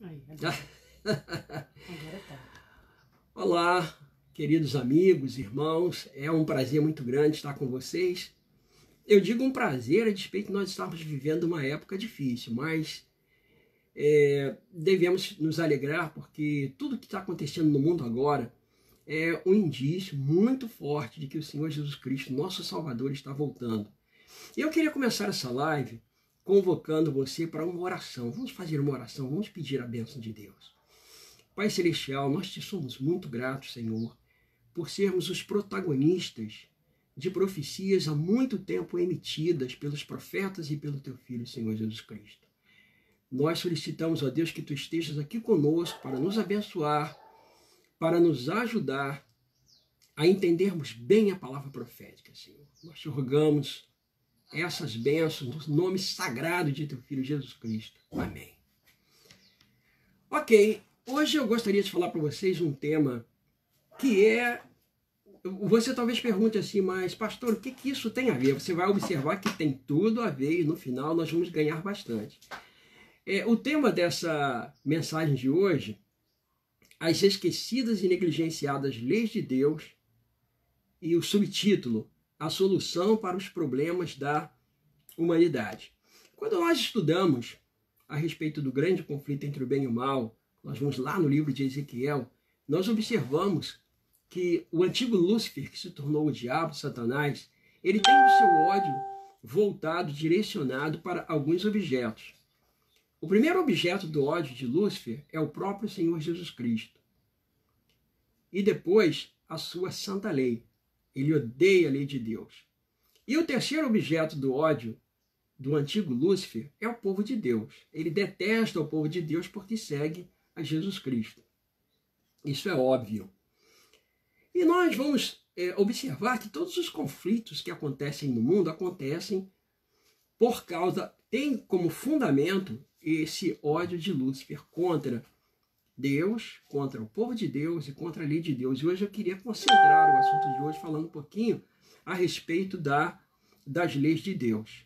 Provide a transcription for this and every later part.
Aí, agora tá. Olá, queridos amigos, irmãos, é um prazer muito grande estar com vocês. Eu digo um prazer a despeito de nós estarmos vivendo uma época difícil, mas devemos nos alegrar porque tudo que está acontecendo no mundo agora é um indício muito forte de que o Senhor Jesus Cristo, nosso Salvador, está voltando. E eu queria começar essa live convocando você para uma oração. Vamos fazer uma oração, vamos pedir a bênção de Deus. Pai Celestial, nós te somos muito gratos, Senhor, por sermos os protagonistas de profecias há muito tempo emitidas pelos profetas e pelo Teu Filho, Senhor Jesus Cristo. Nós solicitamos, ó Deus, que Tu estejas aqui conosco para nos abençoar, para nos ajudar a entendermos bem a palavra profética, Senhor. Nós te rogamos essas bênçãos no nome sagrado de Teu Filho Jesus Cristo. Amém. Ok, hoje eu gostaria de falar para vocês um tema que você talvez pergunte assim, mas pastor, o que isso tem a ver? Você vai observar que tem tudo a ver e no final nós vamos ganhar bastante. O tema dessa mensagem de hoje, as esquecidas e negligenciadas leis de Deus, e o subtítulo, a solução para os problemas da humanidade. Quando nós estudamos a respeito do grande conflito entre o bem e o mal, nós vamos lá no livro de Ezequiel, nós observamos que o antigo Lúcifer, que se tornou o diabo, Satanás, ele tem o seu ódio voltado, direcionado para alguns objetos. O primeiro objeto do ódio de Lúcifer é o próprio Senhor Jesus Cristo. E depois, a sua santa lei. Ele odeia a lei de Deus. E o terceiro objeto do ódio do antigo Lúcifer é o povo de Deus. Ele detesta o povo de Deus porque segue a Jesus Cristo. Isso é óbvio. E nós vamos observar que todos os conflitos que acontecem no mundo acontecem por causa, tem como fundamento esse ódio de Lúcifer contra Deus, contra o povo de Deus e contra a lei de Deus. E hoje eu queria concentrar o assunto de hoje falando um pouquinho a respeito das leis de Deus.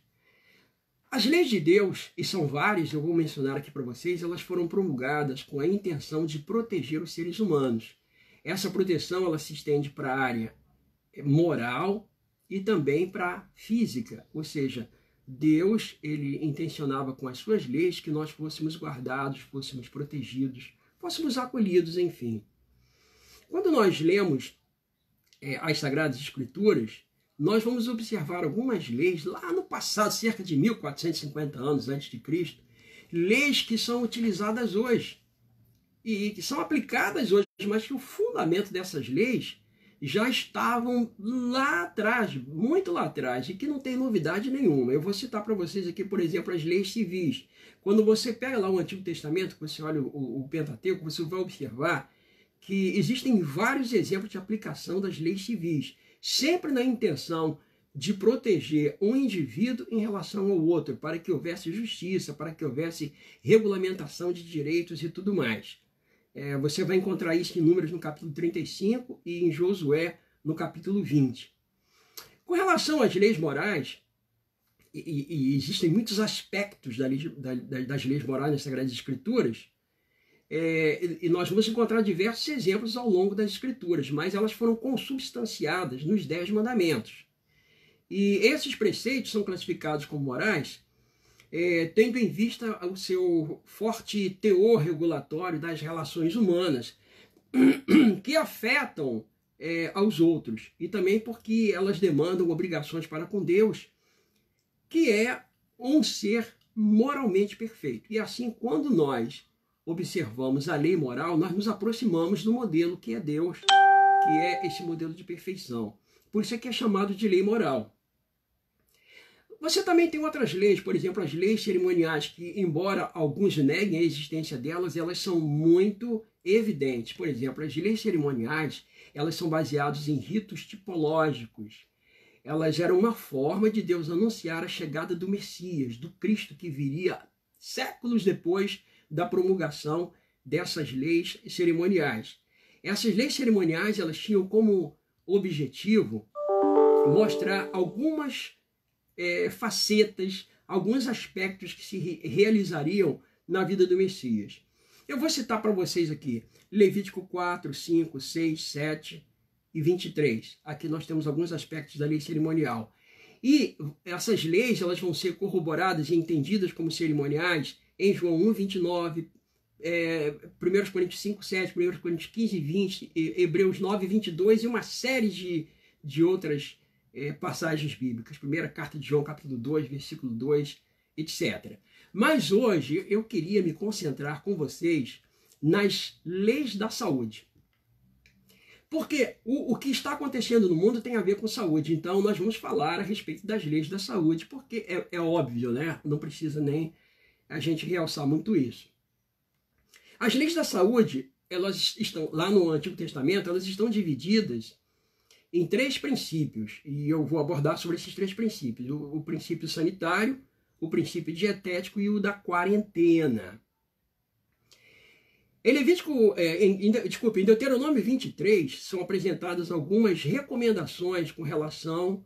As leis de Deus, e são várias, eu vou mencionar aqui para vocês, elas foram promulgadas com a intenção de proteger os seres humanos. Essa proteção ela se estende para a área moral e também para a física, ou seja, Deus ele intencionava com as suas leis que nós fôssemos guardados, fôssemos protegidos, fôssemos acolhidos, enfim. Quando nós lemos as Sagradas Escrituras, nós vamos observar algumas leis lá no passado, cerca de 1450 anos antes de Cristo, leis que são utilizadas hoje e que são aplicadas hoje, mas que o fundamento dessas leis já estavam lá atrás, muito lá atrás, e que não tem novidade nenhuma. Eu vou citar para vocês aqui, por exemplo, as leis civis. Quando você pega lá o Antigo Testamento, você olha o Pentateuco, você vai observar que existem vários exemplos de aplicação das leis civis, sempre na intenção de proteger um indivíduo em relação ao outro, para que houvesse justiça, para que houvesse regulamentação de direitos e tudo mais. Você vai encontrar isso em Números no capítulo 35 e em Josué no capítulo 20. Com relação às leis morais, e existem muitos aspectos das leis morais nas Sagradas Escrituras, e nós vamos encontrar diversos exemplos ao longo das Escrituras, mas elas foram consubstanciadas nos 10 mandamentos. E esses preceitos são classificados como morais, tendo em vista o seu forte teor regulatório das relações humanas, que afetam aos outros, e também porque elas demandam obrigações para com Deus, que é um ser moralmente perfeito. E assim, quando nós observamos a lei moral, nós nos aproximamos do modelo que é Deus, que é esse modelo de perfeição. Por isso é que é chamado de lei moral. Você também tem outras leis, por exemplo, as leis cerimoniais, que, embora alguns neguem a existência delas, elas são muito evidentes. Por exemplo, as leis cerimoniais, elas são baseadas em ritos tipológicos. Elas eram uma forma de Deus anunciar a chegada do Messias, do Cristo, que viria séculos depois da promulgação dessas leis cerimoniais. Essas leis cerimoniais, elas tinham como objetivo mostrar algumas facetas, alguns aspectos que se realizariam na vida do Messias. Eu vou citar para vocês aqui, Levítico 4, 5, 6, 7 e 23. Aqui nós temos alguns aspectos da lei cerimonial. E essas leis elas vão ser corroboradas e entendidas como cerimoniais em João 1, 29, 1 Coríntios 5, 7, 1 Coríntios 15, 20, Hebreus 9, 22 e uma série de outras passagens bíblicas. Primeira carta de João, capítulo 2, versículo 2, etc. Mas hoje eu queria me concentrar com vocês nas leis da saúde. Porque o que está acontecendo no mundo tem a ver com saúde. Então nós vamos falar a respeito das leis da saúde, porque é óbvio, né? Não precisa nem a gente realçar muito isso. As leis da saúde, elas estão lá no Antigo Testamento, elas estão divididas em 3 princípios. E eu vou abordar sobre esses 3 princípios. O princípio sanitário, o princípio dietético e o da quarentena. Em Deuteronômio 23, são apresentadas algumas recomendações com relação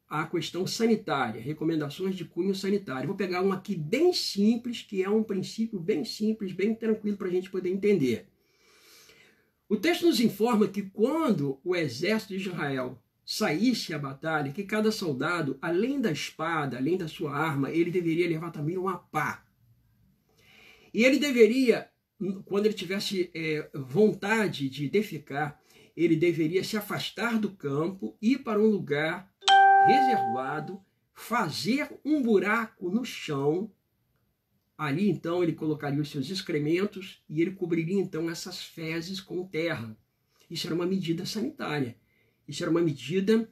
à questão sanitária, recomendações de cunho sanitário. Vou pegar um aqui bem simples, que é um princípio bem simples, bem tranquilo para a gente poder entender. O texto nos informa que quando o exército de Israel saísse à batalha, que cada soldado, além da espada, além da sua arma, ele deveria levar também uma pá. E ele deveria, quando ele tivesse vontade de defecar, ele deveria se afastar do campo, ir para um lugar reservado, fazer um buraco no chão. Ali, então, ele colocaria os seus excrementos e ele cobriria, então, essas fezes com terra. Isso era uma medida sanitária. Isso era uma medida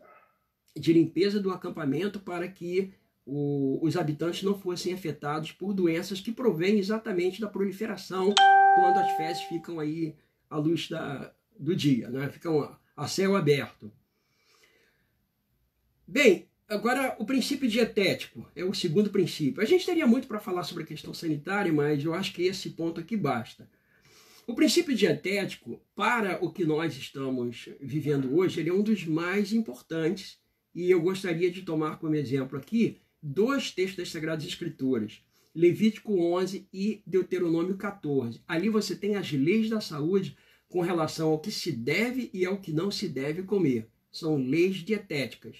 de limpeza do acampamento para que os habitantes não fossem afetados por doenças que provêm exatamente da proliferação quando as fezes ficam aí à luz do dia, né? Ficam a céu aberto. Bem, agora o princípio dietético é o segundo princípio. A gente teria muito para falar sobre a questão sanitária, mas eu acho que esse ponto aqui basta. O princípio dietético, para o que nós estamos vivendo hoje, ele é um dos mais importantes e eu gostaria de tomar como exemplo aqui 2 textos das Sagradas Escrituras, Levítico 11 e Deuteronômio 14. Ali você tem as leis da saúde com relação ao que se deve e ao que não se deve comer. São leis dietéticas.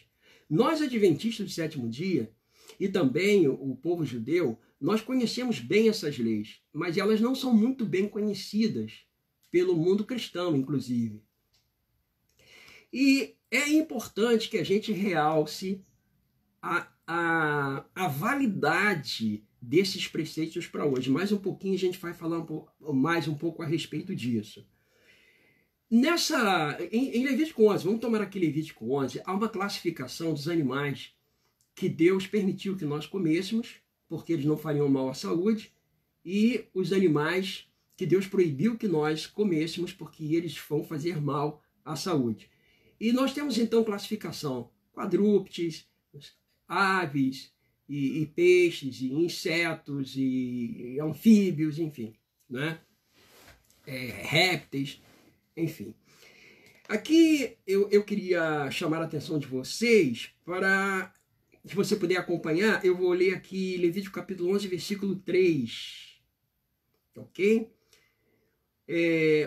Nós, adventistas do 7º dia, e também o povo judeu, nós conhecemos bem essas leis, mas elas não são muito bem conhecidas pelo mundo cristão, inclusive. E é importante que a gente realce a validade desses preceitos para hoje. Mais um pouquinho a gente vai falar mais um pouco a respeito disso. Em Levítico 11, vamos tomar aqui Levítico 11, há uma classificação dos animais que Deus permitiu que nós comêssemos, porque eles não fariam mal à saúde, e os animais que Deus proibiu que nós comêssemos, porque eles vão fazer mal à saúde. E nós temos então classificação: quadrúpedes, aves, e peixes, e insetos, e anfíbios, enfim, né? Répteis, enfim. Aqui eu queria chamar a atenção de vocês para, se você puder acompanhar, eu vou ler aqui Levítico capítulo 11, versículo 3. Ok?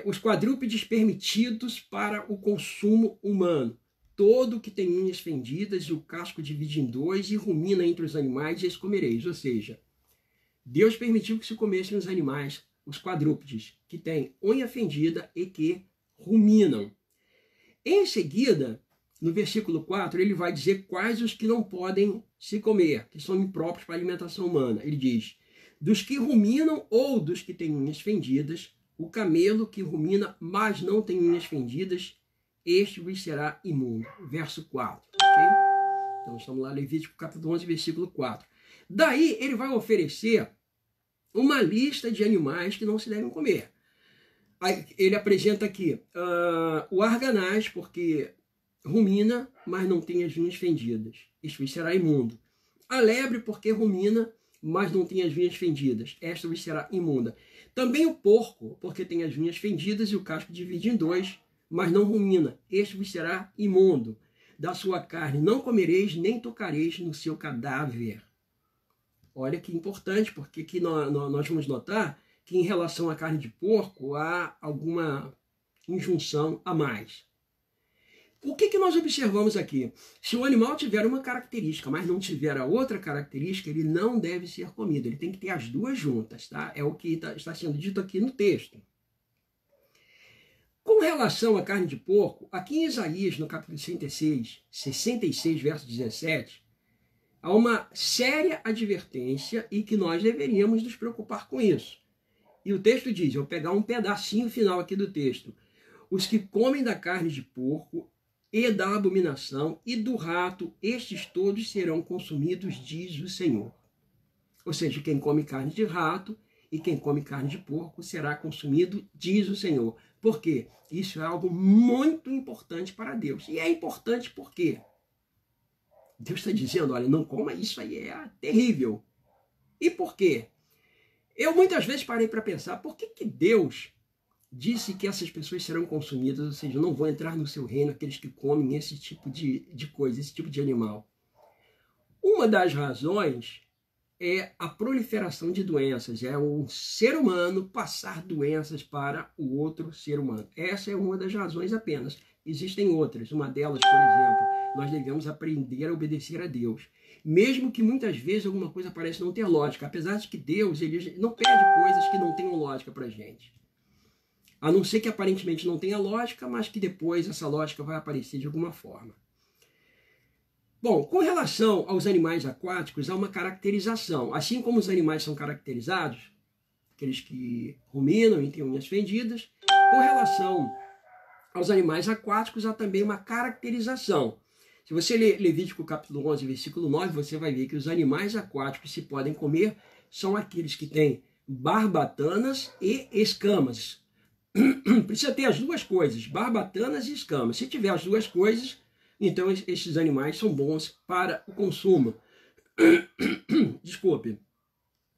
Os quadrúpedes permitidos para o consumo humano. Todo que tem unhas fendidas e o casco divide em 2 e rumina entre os animais e as comereis. Ou seja, Deus permitiu que se comessem os animais, os quadrúpedes, que têm unha fendida e que ruminam. Em seguida, no versículo 4, ele vai dizer quais os que não podem se comer, que são impróprios para a alimentação humana. Ele diz: dos que ruminam ou dos que têm unhas fendidas, o camelo que rumina, mas não tem unhas fendidas, este vos será imundo. Verso 4. Okay? Então estamos lá, Levítico capítulo 11, versículo 4. Daí ele vai oferecer uma lista de animais que não se devem comer. Aí ele apresenta aqui o arganaz, porque rumina, mas não tem as unhas fendidas. Este vos será imundo. A lebre, porque rumina, mas não tem as unhas fendidas. Esta vos será imunda. Também o porco, porque tem as unhas fendidas e o casco divide em 2, mas não rumina. Este vos será imundo. Da sua carne não comereis, nem tocareis no seu cadáver. Olha que importante, porque aqui nós vamos notar que em relação à carne de porco há alguma injunção a mais. O que nós observamos aqui? Se o animal tiver uma característica, mas não tiver a outra característica, ele não deve ser comido. Ele tem que ter as duas juntas, tá? É o que está sendo dito aqui no texto. Com relação à carne de porco, aqui em Isaías, no capítulo 66, verso 17, há uma séria advertência e que nós deveríamos nos preocupar com isso. E o texto diz, eu vou pegar um pedacinho final aqui do texto, os que comem da carne de porco e da abominação e do rato, estes todos serão consumidos, diz o Senhor. Ou seja, quem come carne de rato e quem come carne de porco será consumido, diz o Senhor. Por quê? Isso é algo muito importante para Deus. E é importante por quê? Deus está dizendo, olha, não coma isso aí, é terrível. E por quê? Eu muitas vezes parei para pensar, por que Deus disse que essas pessoas serão consumidas, ou seja, não vão entrar no seu reino aqueles que comem esse tipo de coisa, esse tipo de animal? Uma das razões é a proliferação de doenças, é um ser humano passar doenças para o outro ser humano. Essa é uma das razões apenas. Existem outras, uma delas, por exemplo, nós devemos aprender a obedecer a Deus. Mesmo que muitas vezes alguma coisa pareça não ter lógica, apesar de que Deus ele não pede coisas que não tenham lógica para a gente. A não ser que aparentemente não tenha lógica, mas que depois essa lógica vai aparecer de alguma forma. Bom, com relação aos animais aquáticos, há uma caracterização. Assim como os animais são caracterizados, aqueles que ruminam e têm unhas fendidas, com relação aos animais aquáticos, há também uma caracterização. Se você ler Levítico capítulo 11, versículo 9, você vai ver que os animais aquáticos que se podem comer são aqueles que têm barbatanas e escamas. Precisa ter as duas coisas, barbatanas e escamas. Se tiver as duas coisas, então esses animais são bons para o consumo. Desculpe.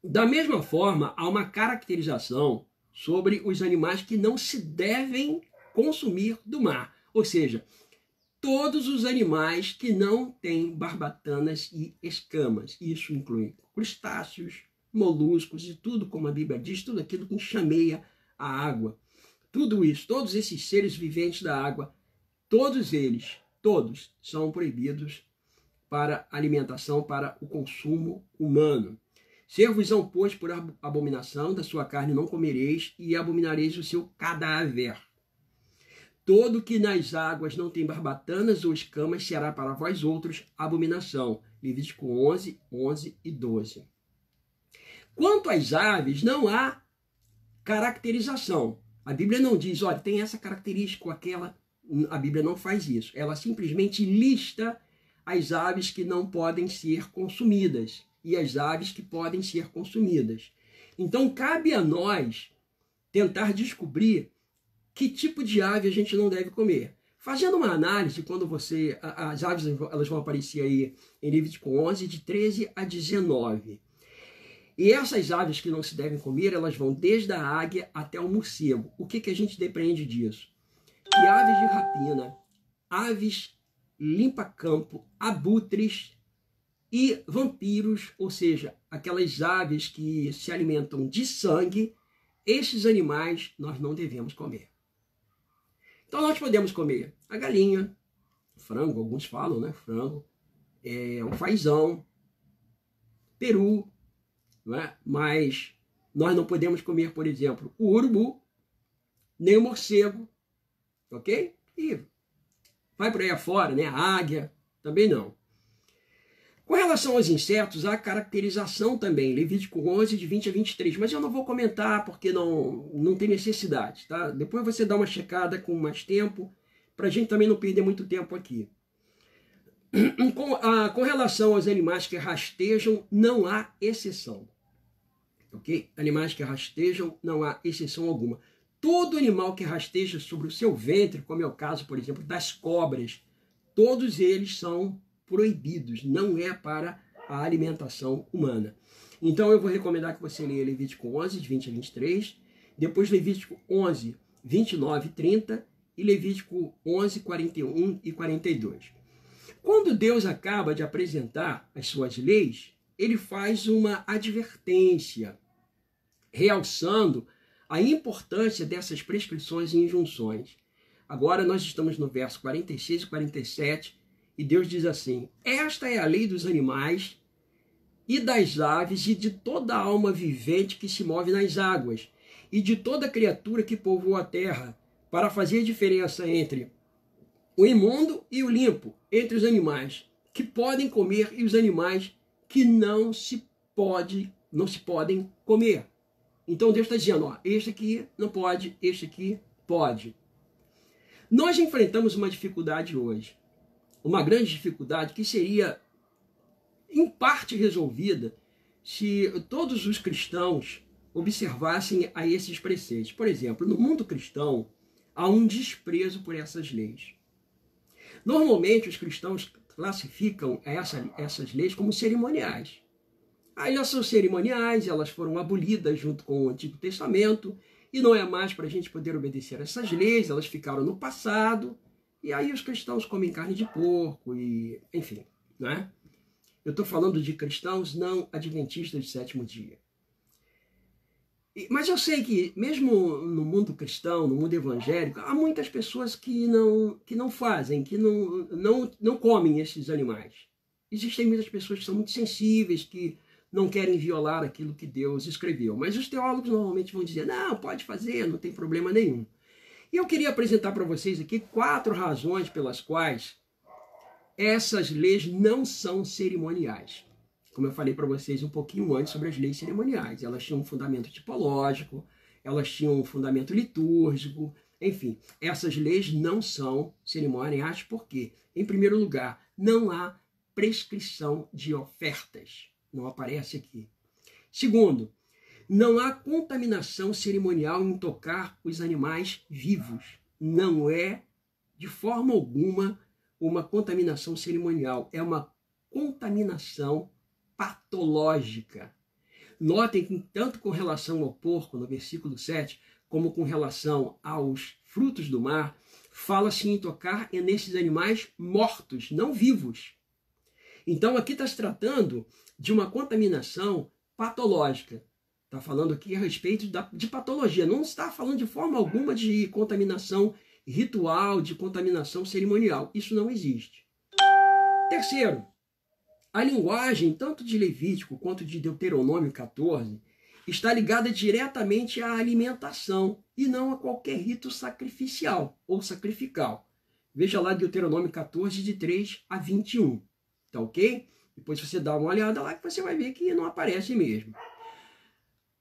Da mesma forma, há uma caracterização sobre os animais que não se devem consumir do mar. Ou seja, todos os animais que não têm barbatanas e escamas. Isso inclui crustáceos, moluscos e tudo, como a Bíblia diz, tudo aquilo que enxameia a água. Tudo isso, todos esses seres viventes da água, todos eles, todos são proibidos para alimentação, para o consumo humano. Ser-vos-ão, pois, por abominação, da sua carne não comereis, e abominareis o seu cadáver. Todo que nas águas não tem barbatanas ou escamas será para vós outros abominação. Levítico 11, 11 e 12. Quanto às aves, não há caracterização. A Bíblia não diz, olha, tem essa característica ou aquela. A Bíblia não faz isso. Ela simplesmente lista as aves que não podem ser consumidas e as aves que podem ser consumidas. Então, cabe a nós tentar descobrir que tipo de ave a gente não deve comer. Fazendo uma análise, quando as aves elas vão aparecer aí em Levítico 11, de 13 a 19. E essas aves que não se devem comer, elas vão desde a águia até o morcego. O que a gente depreende disso? Que aves de rapina, aves limpa-campo, abutres e vampiros, ou seja, aquelas aves que se alimentam de sangue, esses animais nós não devemos comer. Então nós podemos comer a galinha, frango, alguns falam, né? Frango, o fazão, peru, não é? Mas nós não podemos comer, por exemplo, o urubu, nem o morcego, ok? E vai por aí afora, né? A águia, também não. Com relação aos insetos, há caracterização também, Levítico 11, de 20 a 23, mas eu não vou comentar porque não tem necessidade, tá? Depois você dá uma checada com mais tempo, para a gente também não perder muito tempo aqui. Com relação aos animais que rastejam, não há exceção, ok? Animais que rastejam, não há exceção alguma. Todo animal que rasteja sobre o seu ventre, como é o caso, por exemplo, das cobras, todos eles são proibidos, não é para a alimentação humana. Então eu vou recomendar que você leia Levítico 11, de 20 a 23, depois Levítico 11, 29 e 30 e Levítico 11, 41 e 42. Quando Deus acaba de apresentar as suas leis, ele faz uma advertência. realçando a importância dessas prescrições e injunções. Agora nós estamos no verso 46 e 47, e Deus diz assim: esta é a lei dos animais e das aves e de toda alma vivente que se move nas águas, e de toda criatura que povoa a terra, para fazer diferença entre o imundo e o limpo, entre os animais que podem comer e os animais que não se podem comer. Então Deus está dizendo, ó, este aqui não pode, este aqui pode. Nós enfrentamos uma dificuldade hoje, uma grande dificuldade que seria em parte resolvida se todos os cristãos observassem a esses preceitos. Por exemplo, no mundo cristão há um desprezo por essas leis. Normalmente os cristãos classificam essas leis como cerimoniais. Aí elas são cerimoniais, elas foram abolidas junto com o Antigo Testamento, e não é mais para a gente poder obedecer a essas leis, elas ficaram no passado, e aí os cristãos comem carne de porco, e enfim, né? Eu estou falando de cristãos não adventistas de sétimo dia. Mas eu sei que, mesmo no mundo cristão, no mundo evangélico, há muitas pessoas que não fazem, que não comem esses animais. Existem muitas pessoas que são muito sensíveis, que não querem violar aquilo que Deus escreveu. Mas os teólogos normalmente vão dizer, não, pode fazer, não tem problema nenhum. E eu queria apresentar para vocês aqui 4 razões pelas quais essas leis não são cerimoniais. Como eu falei para vocês um pouquinho antes sobre as leis cerimoniais. Elas tinham um fundamento tipológico, elas tinham um fundamento litúrgico, enfim. Essas leis não são cerimoniais porque, em primeiro lugar, não há prescrição de ofertas. Não aparece aqui. Segundo, não há contaminação cerimonial em tocar os animais vivos. Não é, de forma alguma, uma contaminação cerimonial. É uma contaminação patológica. Notem que tanto com relação ao porco, no versículo 7, como com relação aos frutos do mar, fala-se em tocar nesses animais mortos, não vivos. Então aqui está se tratando de uma contaminação patológica. Está falando aqui a respeito de patologia. Não está falando de forma alguma de contaminação ritual, de contaminação cerimonial. Isso não existe. Terceiro, a linguagem, tanto de Levítico quanto de Deuteronômio 14, está ligada diretamente à alimentação e não a qualquer rito sacrificial ou sacrificial. Veja lá Deuteronômio 14, de 3 a 21. Tá ok? Depois você dá uma olhada lá que você vai ver que não aparece mesmo.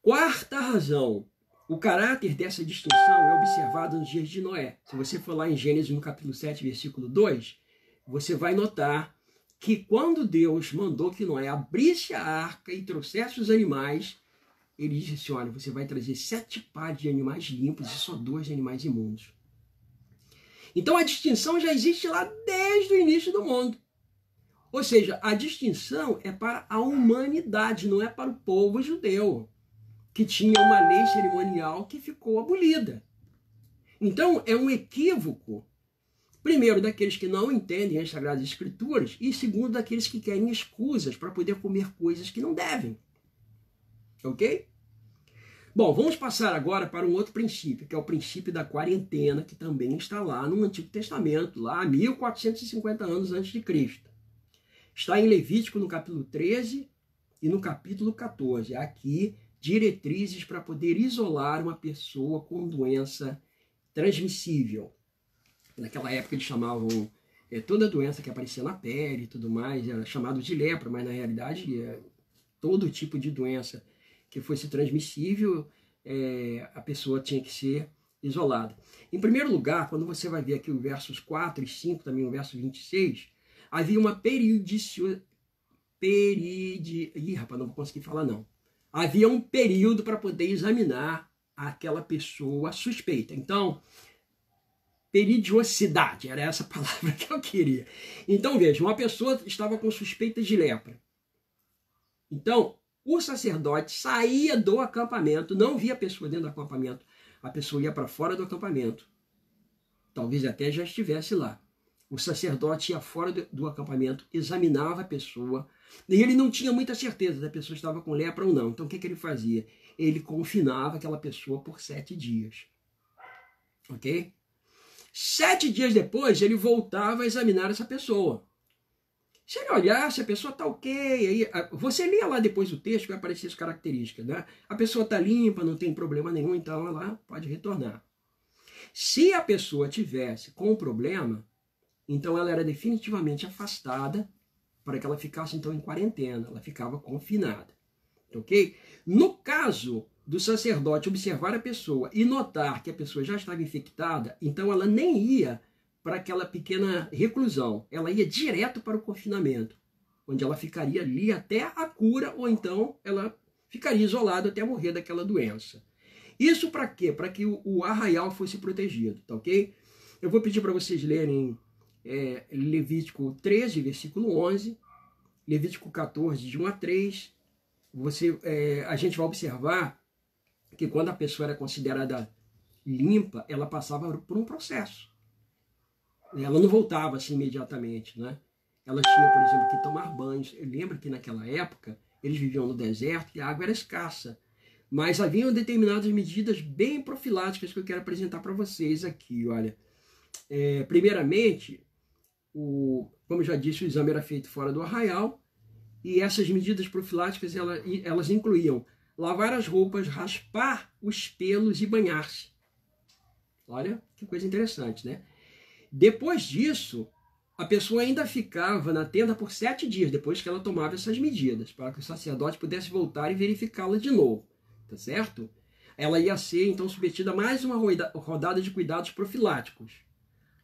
Quarta razão. O caráter dessa distinção é observado nos dias de Noé. Se você for lá em Gênesis, no capítulo 7, versículo 2, você vai notar que quando Deus mandou que Noé abrisse a arca e trouxesse os animais, ele disse assim, olha, você vai trazer 7 pares de animais limpos e só 2 de animais imundos. Então a distinção já existe lá desde o início do mundo. Ou seja, a distinção é para a humanidade, não é para o povo judeu, que tinha uma lei cerimonial que ficou abolida. Então, é um equívoco, primeiro, daqueles que não entendem as Sagradas Escrituras, e segundo, daqueles que querem escusas para poder comer coisas que não devem. Ok? Bom, vamos passar agora para um outro princípio, que é o princípio da quarentena, que também está lá no Antigo Testamento, lá há 1450 anos antes de Cristo. Está em Levítico, no capítulo 13 e no capítulo 14. Aqui, diretrizes para poder isolar uma pessoa com doença transmissível. Naquela época eles chamavam toda doença que aparecia na pele e tudo mais, era chamado de lepra, mas na realidade todo tipo de doença que fosse transmissível, a pessoa tinha que ser isolada. Em primeiro lugar, quando você vai ver aqui os versos 4 e 5, também o verso 26, havia uma não vou conseguir falar não. Havia um período para poder examinar aquela pessoa suspeita. Então, peridiosidade, era essa palavra que eu queria. Então, veja, uma pessoa estava com suspeita de lepra. Então, o sacerdote saía do acampamento, não via a pessoa dentro do acampamento, a pessoa ia para fora do acampamento. Talvez até já estivesse lá. O sacerdote ia fora do acampamento, examinava a pessoa, e ele não tinha muita certeza se a pessoa estava com lepra ou não. Então o que ele fazia? Ele confinava aquela pessoa por 7 dias. Ok? 7 dias depois, ele voltava a examinar essa pessoa. Se ele olhasse, a pessoa está ok. Aí, você lia lá depois o texto, vai aparecer as características. Né? A pessoa está limpa, não tem problema nenhum, então ela pode retornar. Se a pessoa tivesse com problema, então ela era definitivamente afastada para que ela ficasse então em quarentena. Ela ficava confinada. Ok? No caso do sacerdote observar a pessoa e notar que a pessoa já estava infectada, então ela nem ia para aquela pequena reclusão. Ela ia direto para o confinamento, onde ela ficaria ali até a cura, ou então ela ficaria isolada até morrer daquela doença. Isso para quê? Para que o arraial fosse protegido, tá ok? Eu vou pedir para vocês lerem Levítico 13, versículo 11, Levítico 14, de 1 a 3. A gente vai observar que quando a pessoa era considerada limpa, ela passava por um processo. Ela não voltava assim imediatamente, né? Ela tinha, por exemplo, que tomar banhos. Eu lembro que naquela época eles viviam no deserto e a água era escassa. Mas haviam determinadas medidas bem profiláticas que eu quero apresentar para vocês aqui. Olha, primeiramente, como eu já disse, o exame era feito fora do arraial. E essas medidas profiláticas elas incluíam lavar as roupas, raspar os pelos e banhar-se. Olha que coisa interessante, né? Depois disso, a pessoa ainda ficava na tenda por 7 dias, depois que ela tomava essas medidas, para que o sacerdote pudesse voltar e verificá-la de novo, tá certo? Ela ia ser, então, submetida a mais uma rodada de cuidados profiláticos.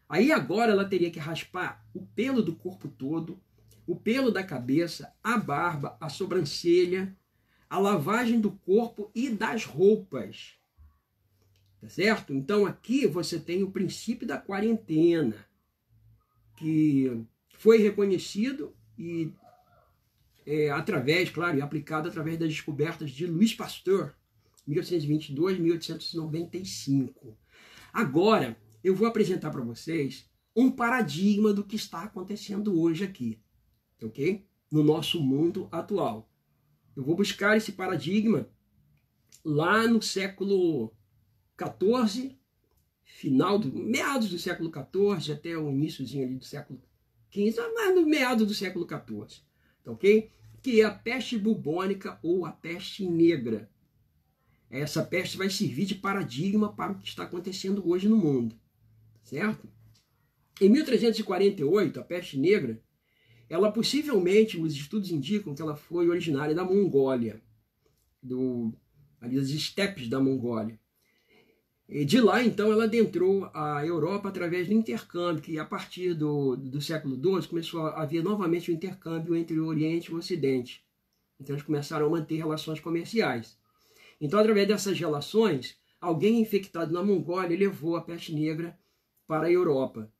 Aí agora ela teria que raspar o pelo do corpo todo, o pelo da cabeça, a barba, a sobrancelha, a lavagem do corpo e das roupas. Tá certo? Então aqui você tem o princípio da quarentena, que foi reconhecido e através, claro, e aplicado através das descobertas de Louis Pasteur, 1822, 1895. Agora, eu vou apresentar para vocês um paradigma do que está acontecendo hoje aqui, ok? No nosso mundo atual. Eu vou buscar esse paradigma lá no século XIV, meados do século XIV até o iníciozinho ali do século XV, mas no meado do século XIV, tá ok? Que é a peste bubônica ou a peste negra. Essa peste vai servir de paradigma para o que está acontecendo hoje no mundo, certo? Em 1348, a peste negra, ela possivelmente, os estudos indicam que ela foi originária da Mongólia, ali das estepes da Mongólia. E de lá, então, ela adentrou a Europa através do intercâmbio, que a partir do século XII começou a haver novamente o intercâmbio entre o Oriente e o Ocidente. Então, eles começaram a manter relações comerciais. Então, através dessas relações, alguém infectado na Mongólia levou a peste negra para a Europa.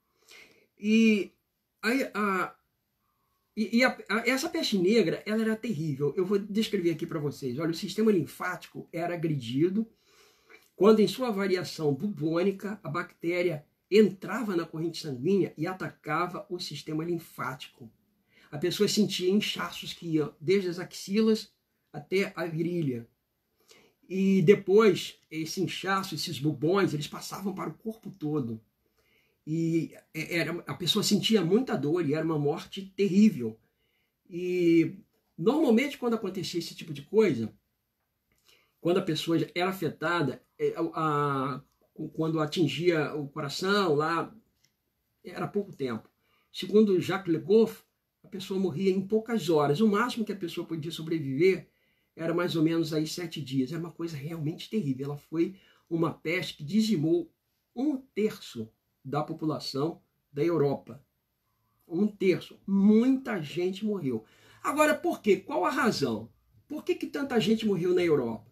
E essa peste negra, ela era terrível. Eu vou descrever aqui para vocês. Olha, o sistema linfático era agredido quando, em sua variação bubônica, a bactéria entrava na corrente sanguínea e atacava o sistema linfático. A pessoa sentia inchaços que iam desde as axilas até a virilha. E depois, esse inchaço, esses bubões, eles passavam para o corpo todo. E a pessoa sentia muita dor e era uma morte terrível. E normalmente quando acontecia esse tipo de coisa, quando a pessoa era afetada, quando atingia o coração, lá era pouco tempo. Segundo Jacques Le Goff, a pessoa morria em poucas horas. O máximo que a pessoa podia sobreviver era mais ou menos aí 7 dias. Era uma coisa realmente terrível. Ela foi uma peste que dizimou 1/3 da população da Europa. 1/3. Muita gente morreu. Agora, por quê? Qual a razão? Por que tanta gente morreu na Europa?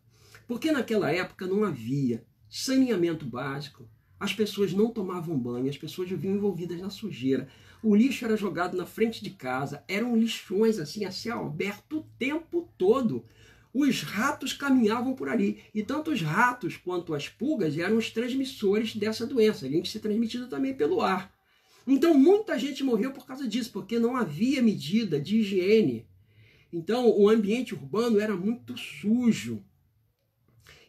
Porque naquela época não havia saneamento básico, as pessoas não tomavam banho, as pessoas viviam envolvidas na sujeira, o lixo era jogado na frente de casa, eram lixões assim a céu aberto o tempo todo. Os ratos caminhavam por ali, e tanto os ratos quanto as pulgas eram os transmissores dessa doença, além de ser transmitida também pelo ar. Então muita gente morreu por causa disso, porque não havia medida de higiene. Então o ambiente urbano era muito sujo.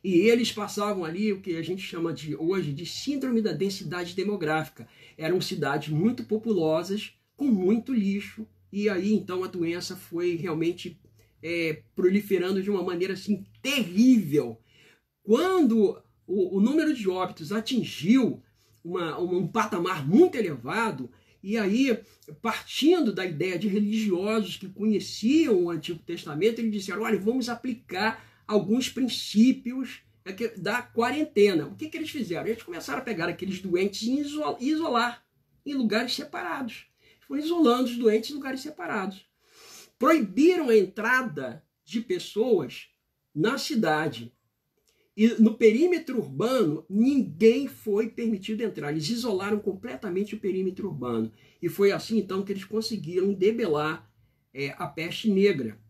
E eles passavam ali o que a gente chama hoje de síndrome da densidade demográfica. Eram cidades muito populosas, com muito lixo, e aí então a doença foi realmente proliferando de uma maneira assim terrível. Quando o número de óbitos atingiu um patamar muito elevado, e aí, partindo da ideia de religiosos que conheciam o Antigo Testamento, eles disseram, olha, vamos aplicar alguns princípios da quarentena. O que eles fizeram? Eles começaram a pegar aqueles doentes e isolar em lugares separados. Foram isolando os doentes em lugares separados. Proibiram a entrada de pessoas na cidade. E no perímetro urbano, ninguém foi permitido entrar. Eles isolaram completamente o perímetro urbano. E foi assim, então, que eles conseguiram debelar a peste negra.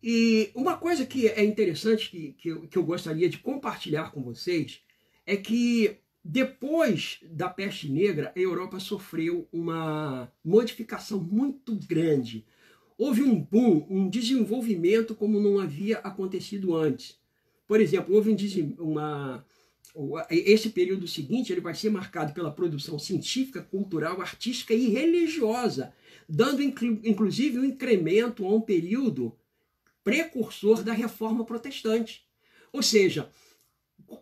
E uma coisa que é interessante, que eu gostaria de compartilhar com vocês, é que depois da peste negra, a Europa sofreu uma modificação muito grande. Houve um boom, um desenvolvimento como não havia acontecido antes. Por exemplo, houve esse período seguinte ele vai ser marcado pela produção científica, cultural, artística e religiosa, dando inclusive um incremento a um período precursor da Reforma Protestante. Ou seja,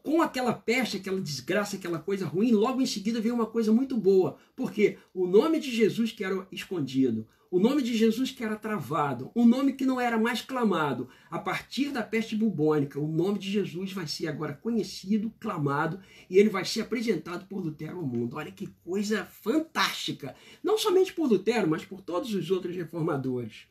com aquela peste, aquela desgraça, aquela coisa ruim, logo em seguida veio uma coisa muito boa, porque o nome de Jesus que era escondido, o nome de Jesus que era travado, o nome que não era mais clamado, a partir da peste bubônica, o nome de Jesus vai ser agora conhecido, clamado, e ele vai ser apresentado por Lutero ao mundo. Olha que coisa fantástica! Não somente por Lutero, mas por todos os outros reformadores.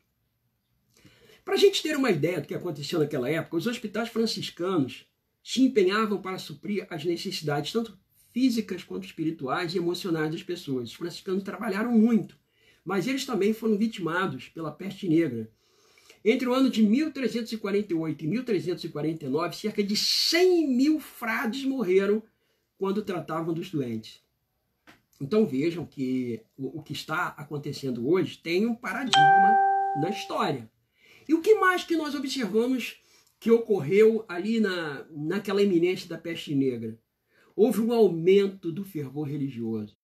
Para a gente ter uma ideia do que aconteceu naquela época, os hospitais franciscanos se empenhavam para suprir as necessidades, tanto físicas quanto espirituais e emocionais das pessoas. Os franciscanos trabalharam muito, mas eles também foram vitimados pela peste negra. Entre o ano de 1348 e 1349, cerca de 100 mil frades morreram quando tratavam dos doentes. Então vejam que o que está acontecendo hoje tem um paradigma na história. E o que mais que nós observamos que ocorreu ali naquela iminência da peste negra? Houve um aumento do fervor religioso.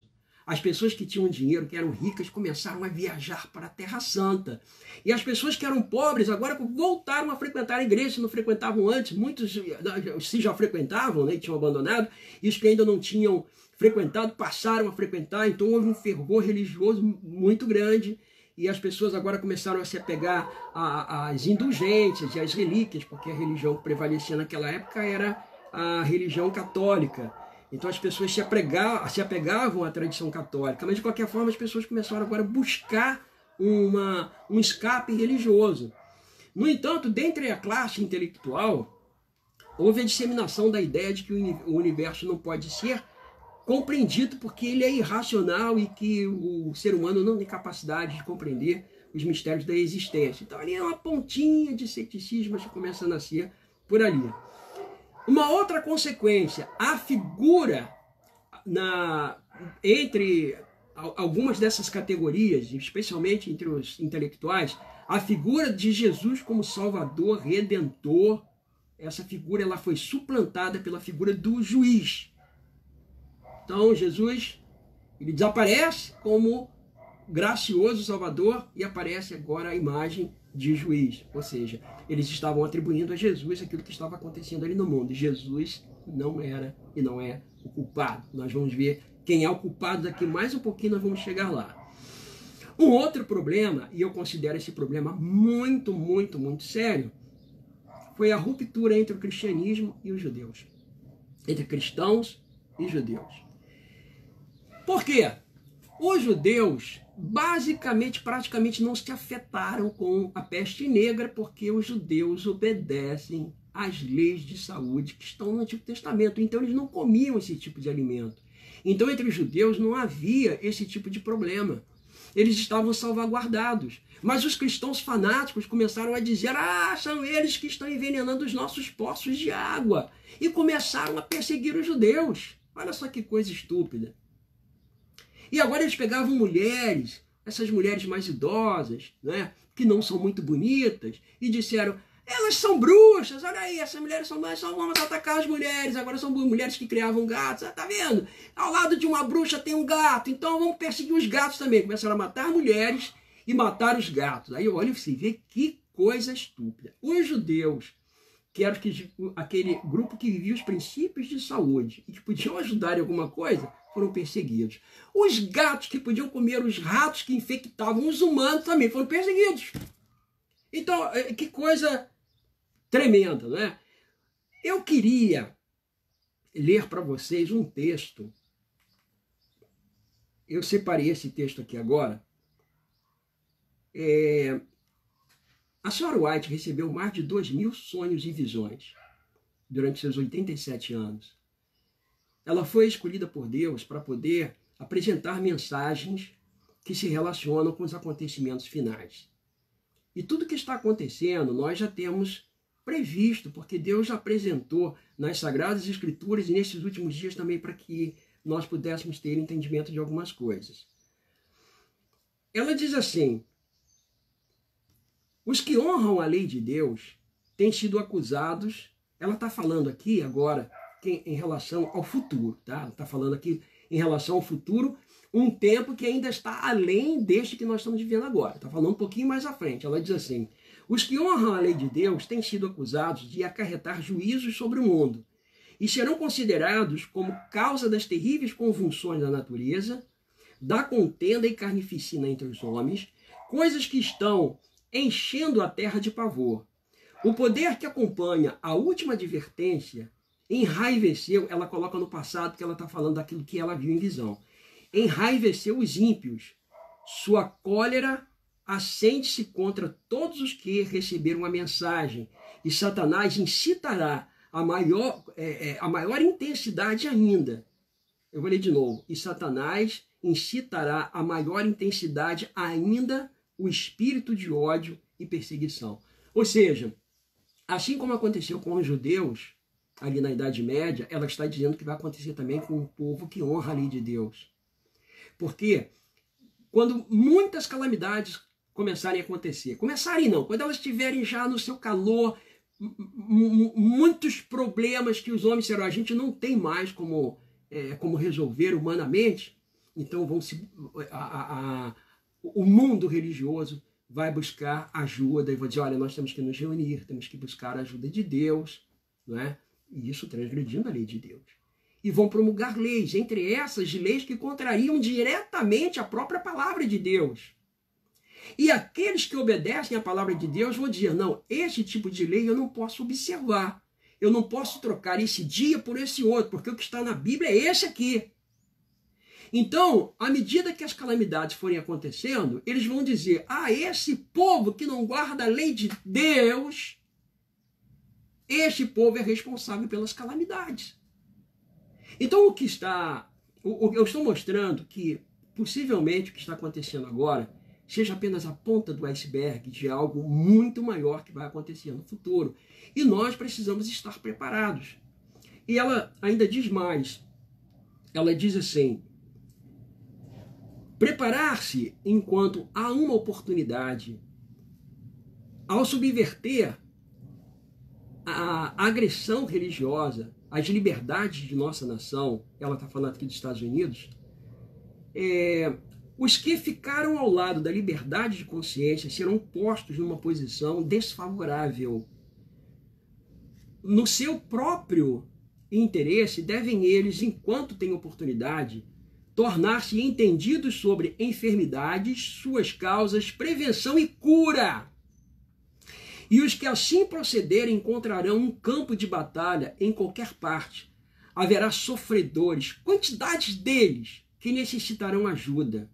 As pessoas que tinham dinheiro, que eram ricas, começaram a viajar para a Terra Santa. E as pessoas que eram pobres agora voltaram a frequentar a igreja, se não frequentavam antes. Muitos se já frequentavam, né, e tinham abandonado. E os que ainda não tinham frequentado passaram a frequentar. Então houve um fervor religioso muito grande. E as pessoas agora começaram a se apegar às indulgências e às relíquias, porque a religião que prevalecia naquela época era a religião católica. Então as pessoas se apegavam à tradição católica, mas de qualquer forma as pessoas começaram agora a buscar um escape religioso. No entanto, dentre a classe intelectual, houve a disseminação da ideia de que o universo não pode ser compreendido porque ele é irracional e que o ser humano não tem capacidade de compreender os mistérios da existência. Então ali é uma pontinha de ceticismo que começa a nascer por ali. Uma outra consequência, a figura entre algumas dessas categorias, especialmente entre os intelectuais, a figura de Jesus como Salvador, Redentor, essa figura ela foi suplantada pela figura do juiz. Então Jesus ele desaparece como gracioso Salvador e aparece agora a imagem de juiz. Ou seja, eles estavam atribuindo a Jesus aquilo que estava acontecendo ali no mundo. Jesus não era e não é o culpado. Nós vamos ver quem é o culpado daqui mais um pouquinho, nós vamos chegar lá. Um outro problema, e eu considero esse problema muito, muito, muito sério, foi a ruptura entre o cristianismo e os judeus. Entre cristãos e judeus. Por quê? Os judeus, basicamente, praticamente não se afetaram com a peste negra, porque os judeus obedecem às leis de saúde que estão no Antigo Testamento. Então, eles não comiam esse tipo de alimento. Então, entre os judeus não havia esse tipo de problema. Eles estavam salvaguardados. Mas os cristãos fanáticos começaram a dizer: são eles que estão envenenando os nossos poços de água. E começaram a perseguir os judeus. Olha só que coisa estúpida. E agora eles pegavam mulheres, essas mulheres mais idosas, né, que não são muito bonitas, e disseram, elas são bruxas, olha aí, essas mulheres são mais, só vamos atacar as mulheres, agora são mulheres que criavam gatos, tá vendo? Ao lado de uma bruxa tem um gato, então vamos perseguir os gatos também. Começaram a matar mulheres e matar os gatos. Aí olha, você vê que coisa estúpida. Os judeus, que eram aquele grupo que vivia os princípios de saúde e que podiam ajudar em alguma coisa, foram perseguidos. Os gatos que podiam comer os ratos que infectavam os humanos também foram perseguidos. Então, que coisa tremenda, não é? Eu queria ler para vocês um texto. Eu separei esse texto aqui agora. A senhora White recebeu mais de 2.000 sonhos e visões durante seus 87 anos. Ela foi escolhida por Deus para poder apresentar mensagens que se relacionam com os acontecimentos finais. E tudo que está acontecendo nós já temos previsto, porque Deus já apresentou nas Sagradas Escrituras e nesses últimos dias também para que nós pudéssemos ter entendimento de algumas coisas. Ela diz assim, os que honram a lei de Deus têm sido acusados, ela está falando aqui agora em relação ao futuro, tá? Ela está falando aqui em relação ao futuro, um tempo que ainda está além deste que nós estamos vivendo agora. Está falando um pouquinho mais à frente. Ela diz assim, os que honram a lei de Deus têm sido acusados de acarretar juízos sobre o mundo e serão considerados como causa das terríveis convulsões da natureza, da contenda e carnificina entre os homens, coisas que estão enchendo a terra de pavor. O poder que acompanha a última advertência enraiveceu, ela coloca no passado que ela está falando daquilo que ela viu em visão, enraiveceu os ímpios. Sua cólera acende-se contra todos os que receberam a mensagem, e Satanás incitará a maior intensidade ainda. Eu vou ler de novo. E Satanás incitará a maior intensidade ainda o espírito de ódio e perseguição. Ou seja, assim como aconteceu com os judeus, ali na Idade Média, ela está dizendo que vai acontecer também com o povo que honra a lei de Deus. Porque quando muitas calamidades começarem a acontecer, quando elas estiverem já no seu calor, muitos problemas que os homens serão, a gente não tem mais como resolver humanamente, então o mundo religioso vai buscar ajuda e vai dizer, olha, nós temos que nos reunir, temos que buscar a ajuda de Deus, não é? E isso transgredindo a lei de Deus. E vão promulgar leis, entre essas leis que contrariam diretamente a própria palavra de Deus. E aqueles que obedecem à palavra de Deus vão dizer, não, esse tipo de lei eu não posso observar. Eu não posso trocar esse dia por esse outro, porque o que está na Bíblia é esse aqui. Então, à medida que as calamidades forem acontecendo, eles vão dizer, esse povo que não guarda a lei de Deus, este povo é responsável pelas calamidades. Então, eu estou mostrando que, possivelmente, o que está acontecendo agora seja apenas a ponta do iceberg de algo muito maior que vai acontecer no futuro. E nós precisamos estar preparados. E ela ainda diz mais. Ela diz assim, preparar-se enquanto há uma oportunidade, ao subverter a agressão religiosa, as liberdades de nossa nação, ela está falando aqui dos Estados Unidos, os que ficaram ao lado da liberdade de consciência serão postos numa posição desfavorável. No seu próprio interesse, devem eles, enquanto têm oportunidade, tornar-se entendidos sobre enfermidades, suas causas, prevenção e cura. E os que assim procederem encontrarão um campo de batalha em qualquer parte. Haverá sofredores, quantidades deles, que necessitarão ajuda.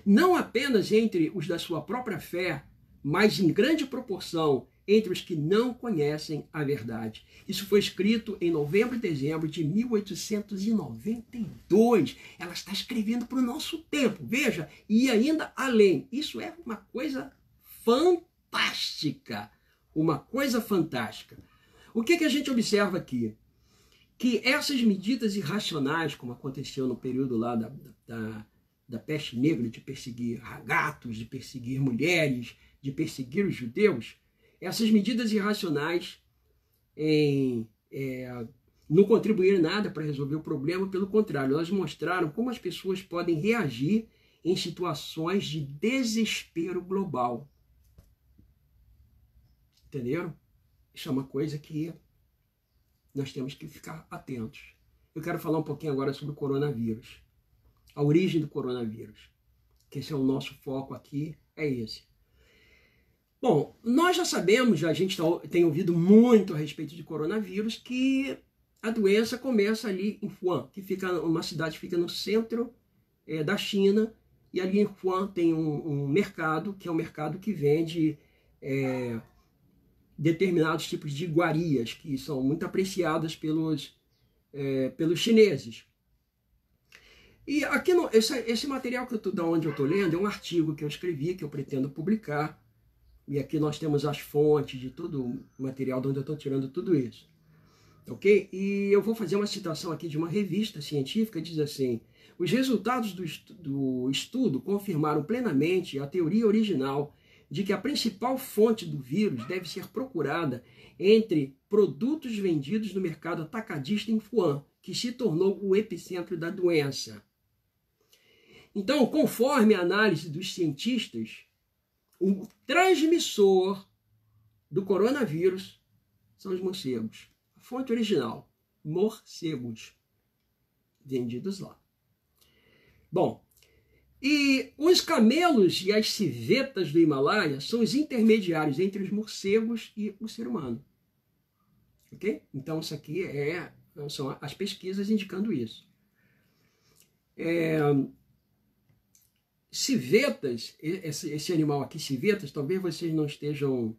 Não apenas entre os da sua própria fé, mas em grande proporção entre os que não conhecem a verdade. Isso foi escrito em novembro e dezembro de 1892. Ela está escrevendo para o nosso tempo, veja, e ainda além. Isso é uma coisa fantástica, uma coisa fantástica. O que a gente observa aqui? Que essas medidas irracionais, como aconteceu no período lá da peste negra, de perseguir gatos, de perseguir mulheres, de perseguir os judeus, essas medidas irracionais não contribuíram nada para resolver o problema, pelo contrário, elas mostraram como as pessoas podem reagir em situações de desespero global. Entenderam? Isso é uma coisa que nós temos que ficar atentos. Eu quero falar um pouquinho agora sobre o coronavírus. A origem do coronavírus. Que esse é o nosso foco aqui, é esse. Bom, nós já sabemos, a gente tem ouvido muito a respeito de coronavírus, que a doença começa ali em Wuhan, que fica uma cidade que fica no centro da China, e ali em Wuhan tem um mercado, que é um mercado que vende determinados tipos de iguarias, que são muito apreciadas pelos chineses. E aqui esse material da onde eu estou lendo é um artigo que eu escrevi, que eu pretendo publicar. E aqui nós temos as fontes de todo o material de onde eu estou tirando tudo isso. Ok? E eu vou fazer uma citação aqui de uma revista científica, diz assim: os resultados do estudo confirmaram plenamente a teoria original de que a principal fonte do vírus deve ser procurada entre produtos vendidos no mercado atacadista em Wuhan, que se tornou o epicentro da doença. Então, conforme a análise dos cientistas, o transmissor do coronavírus são os morcegos. A fonte original, morcegos, vendidos lá. Bom, e os camelos e as civetas do Himalaia são os intermediários entre os morcegos e o ser humano. Ok? Então, isso aqui são as pesquisas indicando isso. Civetas, esse animal aqui, civetas, talvez vocês não estejam...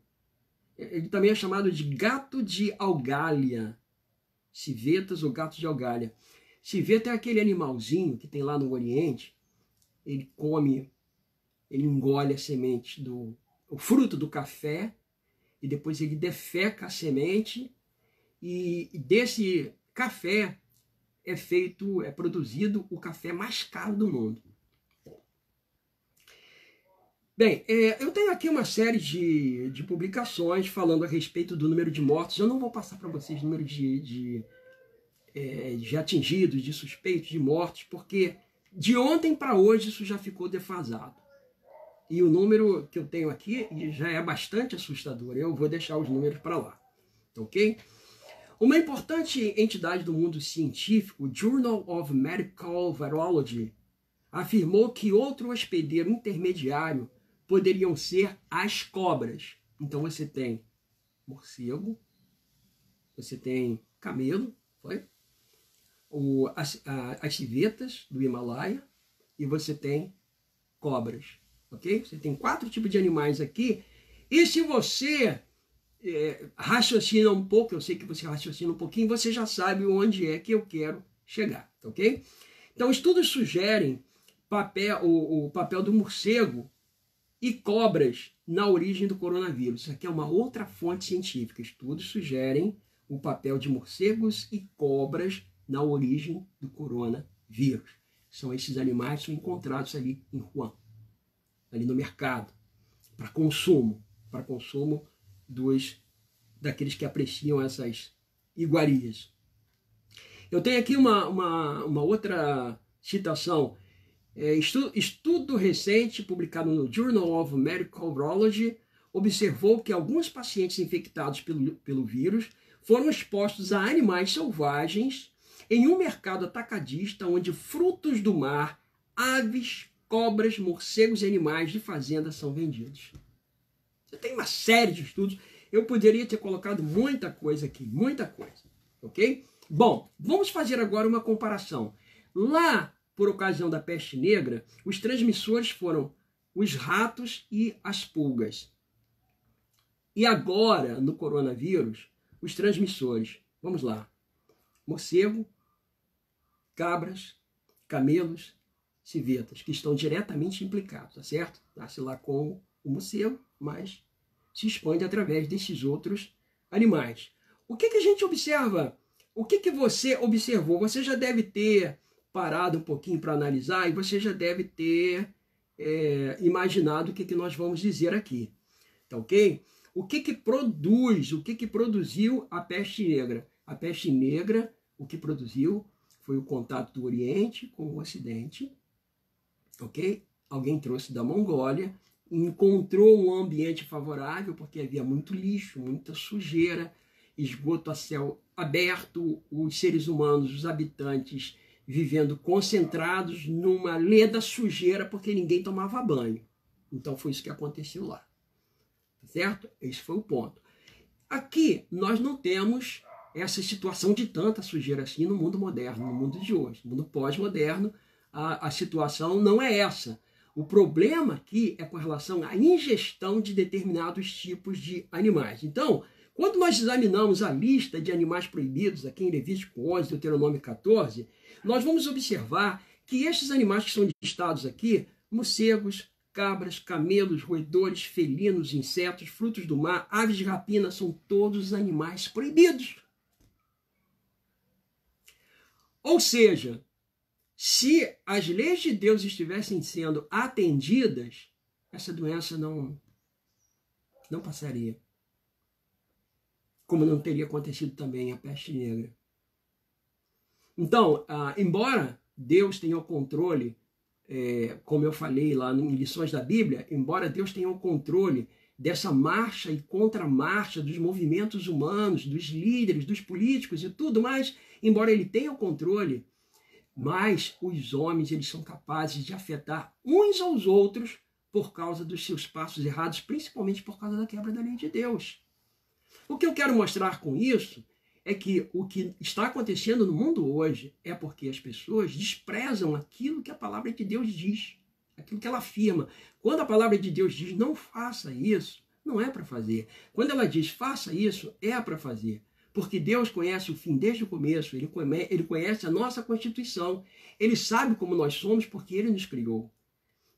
Ele também é chamado de gato de Algália. Civetas ou gato de Algália. Civeta é aquele animalzinho que tem lá no Oriente. Ele engole a semente o fruto do café, e depois ele defeca a semente, e desse café é produzido o café mais caro do mundo. Bem, eu tenho aqui uma série de publicações falando a respeito do número de mortos. Eu não vou passar para vocês o número de atingidos, de suspeitos, de mortos, porque de ontem para hoje isso já ficou defasado. E o número que eu tenho aqui já é bastante assustador. Eu vou deixar os números para lá. Ok? Uma importante entidade do mundo científico, o Journal of Medical Virology, afirmou que outro hospedeiro intermediário poderiam ser as cobras. Então você tem morcego, você tem camelo, foi? As civetas do Himalaia, e você tem cobras, ok? Você tem 4 tipos de animais aqui, e se você raciocina um pouco, eu sei que você raciocina um pouquinho, você já sabe onde é que eu quero chegar, ok? Então, estudos sugerem o papel do morcego e cobras na origem do coronavírus. Isso aqui é uma outra fonte científica. Estudos sugerem o papel de morcegos e cobras na origem do coronavírus. São esses animais que são encontrados ali em Wuhan, ali no mercado, para consumo daqueles que apreciam essas iguarias. Eu tenho aqui uma outra citação. Estudo recente publicado no Journal of Medical Virology observou que alguns pacientes infectados pelo vírus foram expostos a animais selvagens em um mercado atacadista onde frutos do mar, aves, cobras, morcegos e animais de fazenda são vendidos. Você tem uma série de estudos. Eu poderia ter colocado muita coisa aqui, muita coisa, ok? Bom, vamos fazer agora uma comparação. Lá, por ocasião da peste negra, os transmissores foram os ratos e as pulgas. E agora, no coronavírus, os transmissores, vamos lá, morcego, cabras, camelos, civetas, que estão diretamente implicados, tá certo? Nasce lá com o morcego, mas se expande através desses outros animais. O que a gente observa? O que você observou? Você já deve ter parado um pouquinho para analisar e você já deve ter imaginado o que nós vamos dizer aqui. Tá ok? O que produziu a peste negra? A peste negra, o que produziu foi o contato do Oriente com o Ocidente, ok? Alguém trouxe da Mongólia, encontrou um ambiente favorável, porque havia muito lixo, muita sujeira, esgoto a céu aberto, os seres humanos, os habitantes, vivendo concentrados numa leda sujeira, porque ninguém tomava banho. Então foi isso que aconteceu lá. Certo? Esse foi o ponto. Aqui nós não temos essa situação de tanta sujeira assim no mundo moderno, no mundo de hoje. No mundo pós-moderno, a situação não é essa. O problema aqui é com relação à ingestão de determinados tipos de animais. Então, quando nós examinamos a lista de animais proibidos, aqui em Levítico 11, Deuteronômio 14, nós vamos observar que estes animais que são listados aqui, morcegos, cabras, camelos, roedores, felinos, insetos, frutos do mar, aves de rapina, são todos animais proibidos. Ou seja, se as leis de Deus estivessem sendo atendidas, essa doença não passaria. Como não teria acontecido também a peste negra. Então, embora Deus tenha o controle, como eu falei lá em lições da Bíblia, embora Deus tenha o controle dessa marcha e contramarcha dos movimentos humanos, dos líderes, dos políticos e tudo mais, embora ele tenha o controle, mas os homens eles são capazes de afetar uns aos outros por causa dos seus passos errados, principalmente por causa da quebra da lei de Deus. O que eu quero mostrar com isso é que o que está acontecendo no mundo hoje é porque as pessoas desprezam aquilo que a palavra de Deus diz, aquilo que ela afirma. Quando a palavra de Deus diz não faça isso, não é para fazer. Quando ela diz faça isso, é para fazer. Porque Deus conhece o fim desde o começo, Ele conhece a nossa constituição, Ele sabe como nós somos porque Ele nos criou.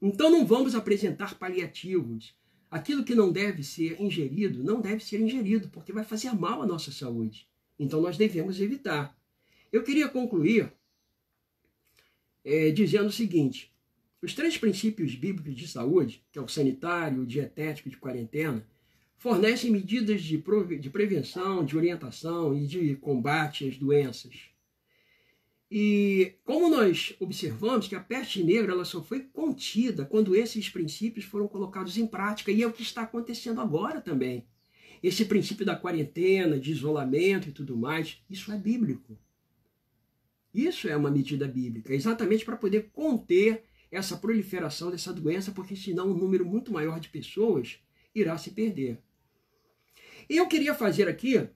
Então não vamos apresentar paliativos. Aquilo que não deve ser ingerido, não deve ser ingerido, porque vai fazer mal à nossa saúde. Então nós devemos evitar. Eu queria concluir dizendo o seguinte: os 3 princípios bíblicos de saúde, que é o sanitário, o dietético e de quarentena, fornecem medidas de prevenção, de orientação e de combate às doenças. E como nós observamos que a peste negra ela só foi contida quando esses princípios foram colocados em prática, e é o que está acontecendo agora também. Esse princípio da quarentena, de isolamento e tudo mais, isso é bíblico. Isso é uma medida bíblica, exatamente para poder conter essa proliferação dessa doença, porque senão um número muito maior de pessoas irá se perder. E eu queria fazer aqui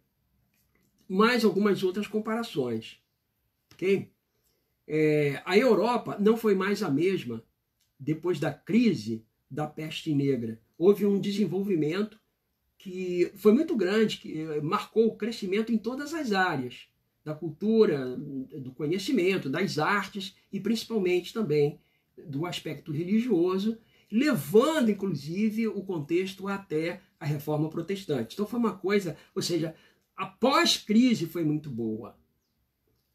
mais algumas outras comparações. Okay? A Europa não foi mais a mesma depois da crise da peste negra. Houve um desenvolvimento que foi muito grande, que marcou o crescimento em todas as áreas, da cultura, do conhecimento, das artes e principalmente também do aspecto religioso, levando inclusive o contexto até a Reforma Protestante. Então foi uma coisa, ou seja, a pós-crise foi muito boa,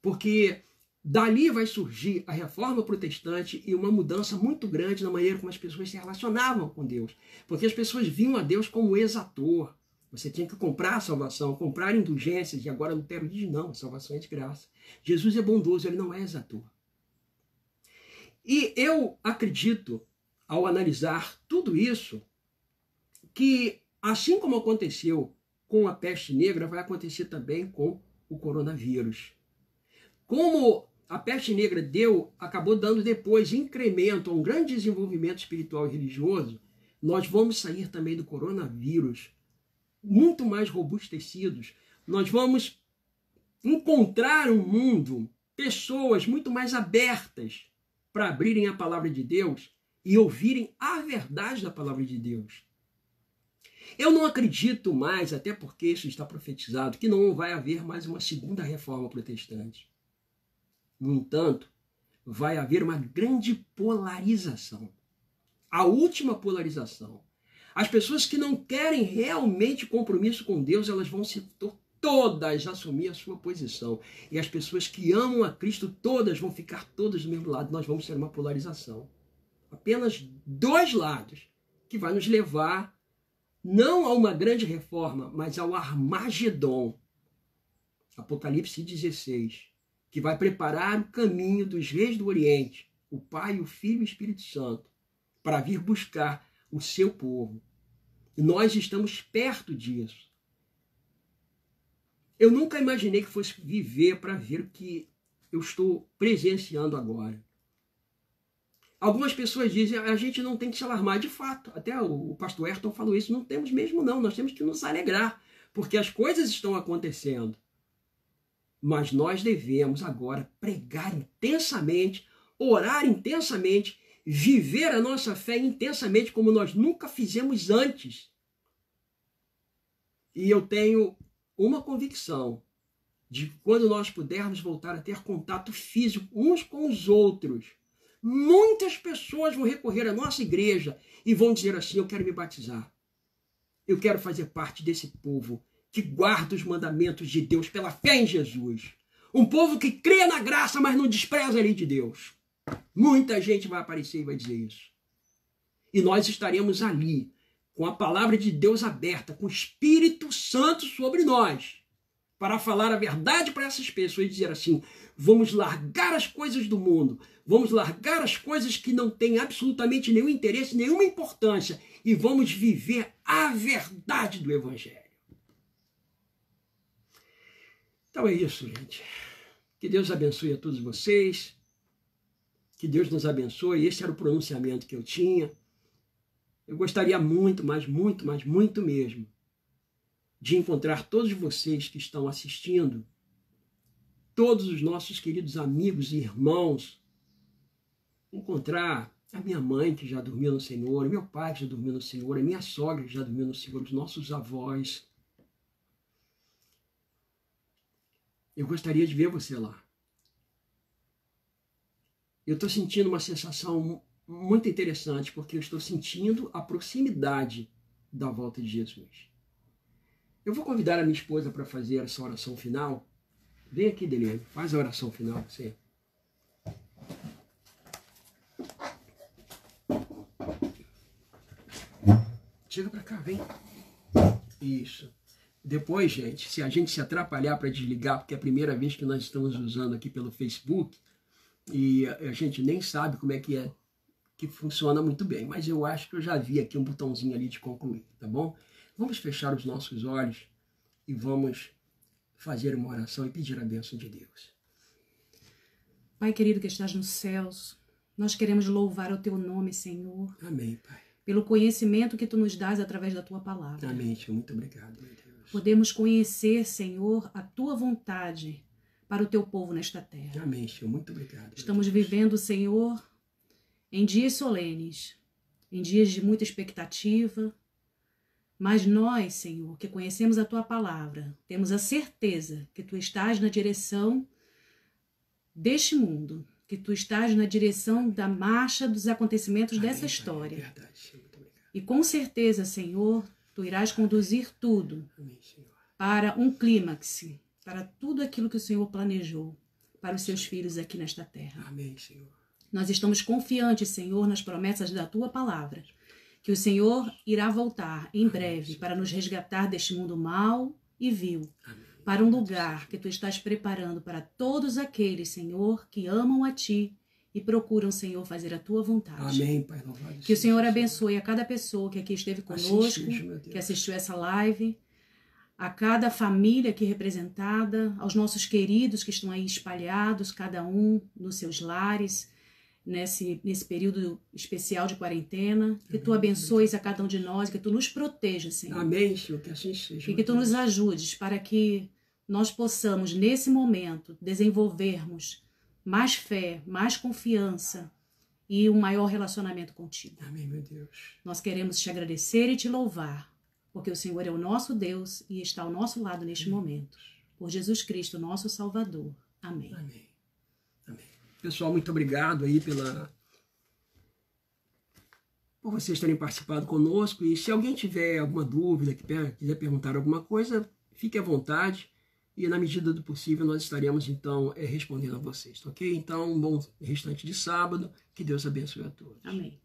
porque dali vai surgir a Reforma Protestante e uma mudança muito grande na maneira como as pessoas se relacionavam com Deus. Porque as pessoas viam a Deus como exator. Você tinha que comprar a salvação, comprar indulgências, e agora Lutero diz não, a salvação é de graça. Jesus é bondoso, ele não é exator. E eu acredito, ao analisar tudo isso, que assim como aconteceu com a peste negra, vai acontecer também com o coronavírus. Como a peste negra acabou dando depois incremento a um grande desenvolvimento espiritual e religioso, nós vamos sair também do coronavírus muito mais robustecidos. Nós vamos encontrar um mundo, pessoas muito mais abertas para abrirem a palavra de Deus e ouvirem a verdade da palavra de Deus. Eu não acredito mais, até porque isso está profetizado, que não vai haver mais uma segunda reforma protestante. No entanto, vai haver uma grande polarização. A última polarização. As pessoas que não querem realmente compromisso com Deus, elas vão se todas assumir a sua posição. E as pessoas que amam a Cristo, todas vão ficar todas do mesmo lado. Nós vamos ter uma polarização. Apenas dois lados, que vai nos levar não a uma grande reforma, mas ao Armagedon. Apocalipse 16, que vai preparar o caminho dos reis do Oriente, o Pai, o Filho e o Espírito Santo, para vir buscar o seu povo. E nós estamos perto disso. Eu nunca imaginei que fosse viver para ver o que eu estou presenciando agora. Algumas pessoas dizem, a gente não tem que se alarmar. De fato, até o pastor Ayrton falou isso, não temos mesmo não, nós temos que nos alegrar, porque as coisas estão acontecendo. Mas nós devemos agora pregar intensamente, orar intensamente, viver a nossa fé intensamente como nós nunca fizemos antes. E eu tenho uma convicção de que quando nós pudermos voltar a ter contato físico uns com os outros, muitas pessoas vão recorrer à nossa igreja e vão dizer assim, eu quero me batizar. Eu quero fazer parte desse povo que guarda os mandamentos de Deus pela fé em Jesus. Um povo que crê na graça, mas não despreza a lei de Deus. Muita gente vai aparecer e vai dizer isso. E nós estaremos ali, com a palavra de Deus aberta, com o Espírito Santo sobre nós, para falar a verdade para essas pessoas e dizer assim, vamos largar as coisas do mundo, vamos largar as coisas que não têm absolutamente nenhum interesse, nenhuma importância, e vamos viver a verdade do Evangelho. Então é isso, gente. Que Deus abençoe a todos vocês. Que Deus nos abençoe. Esse era o pronunciamento que eu tinha. Eu gostaria muito, mas muito mesmo, de encontrar todos vocês que estão assistindo, todos os nossos queridos amigos e irmãos, encontrar a minha mãe que já dormiu no Senhor, meu pai que já dormiu no Senhor, a minha sogra que já dormiu no Senhor, os nossos avós. Eu gostaria de ver você lá. Eu estou sentindo uma sensação muito interessante, porque eu estou sentindo a proximidade da volta de Jesus. Eu vou convidar a minha esposa para fazer essa oração final. Vem aqui, Delene, faz a oração final, você. Chega para cá, vem. Isso. Depois, gente, se a gente se atrapalhar para desligar, porque é a primeira vez que nós estamos usando aqui pelo Facebook, e a gente nem sabe como é que funciona muito bem, mas eu acho que eu já vi aqui um botãozinho ali de concluir, tá bom? Vamos fechar os nossos olhos e vamos fazer uma oração e pedir a bênção de Deus. Pai querido que estás nos céus, nós queremos louvar o teu nome, Senhor. Amém, Pai. Pelo conhecimento que tu nos dás através da tua palavra. Amém, Senhor. Muito obrigado, meu Deus. Podemos conhecer, Senhor, a tua vontade para o teu povo nesta terra. Amém, Senhor. Muito obrigado. Estamos vivendo, Senhor, em dias solenes, em dias de muita expectativa, mas nós, Senhor, que conhecemos a tua palavra, temos a certeza que tu estás na direção deste mundo, que tu estás na direção da marcha dos acontecimentos dessa história. É verdade, Senhor. Muito obrigado. E com certeza, Senhor, tu irás conduzir tudo Amém, Senhor. para um clímax, para tudo aquilo que o Senhor planejou para os seus filhos aqui nesta terra. Amém, Senhor. Nós estamos confiantes, Senhor, nas promessas da tua palavra, que o Senhor irá voltar em breve para nos resgatar deste mundo mau e vil, para um lugar que tu estás preparando para todos aqueles, Senhor, que amam a ti e procuram, Senhor, fazer a tua vontade. Amém, Pai. Louvado Que o Senhor abençoe a cada pessoa que aqui esteve conosco, meu Deus. que assistiu essa live, a cada família aqui representada, aos nossos queridos que estão aí espalhados, cada um nos seus lares, nesse período especial de quarentena. Que tu abençoes a cada um de nós, que tu nos proteja, Senhor. Amém, Senhor. Que assim seja. E que tu nos ajudes para que nós possamos, nesse momento, desenvolvermos mais fé, mais confiança e um maior relacionamento contigo. Amém, meu Deus. Nós queremos te agradecer e te louvar, porque o Senhor é o nosso Deus e está ao nosso lado neste momento. Por Jesus Cristo, nosso Salvador. Amém. Amém. Amém. Pessoal, muito obrigado aí por vocês terem participado conosco. E se alguém tiver alguma dúvida, quiser perguntar alguma coisa, fique à vontade. E na medida do possível nós estaremos então respondendo a vocês, ok? Então, um bom restante de sábado, que Deus abençoe a todos. Amém.